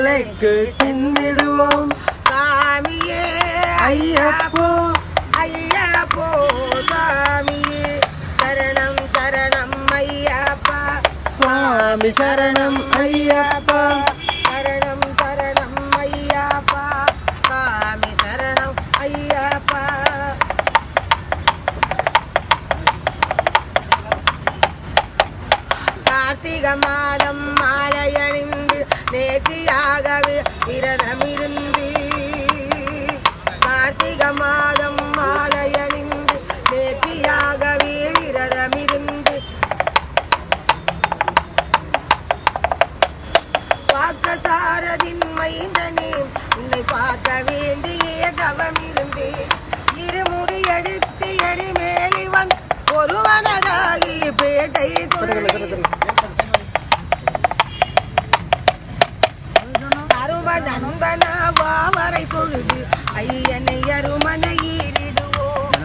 மலைக்கு சென்றிடுவோம் சாமியே ஐயப்போ ஐயப்போ சாமியே சரணம் சரணம் ஐயப்பா சுவாமி சரணம் ஐயப்பா சரணம் சரணம் ஐயப்பா சாமி சரணம் ஐயப்பா கார்த்திகை மாதம் மாலையணிந்து நேர்த்தியாகவே விரதமிருந்து கார்த்திகை மாதம் மாலையணிந்து நேர்த்தியாகவே விரதமிருந்து பார்க்க சாரதின் மைந்தனே உன்னை பார்க்க வேண்டிய தவமிருந்தேன் இருமுடி எடுத்து எரிமேலி வந்து ஒருவனதாகி பேட்டை அருவ நண்பனாவரை தொழுது ஐயனை அருமனை ஈரிடுவோம்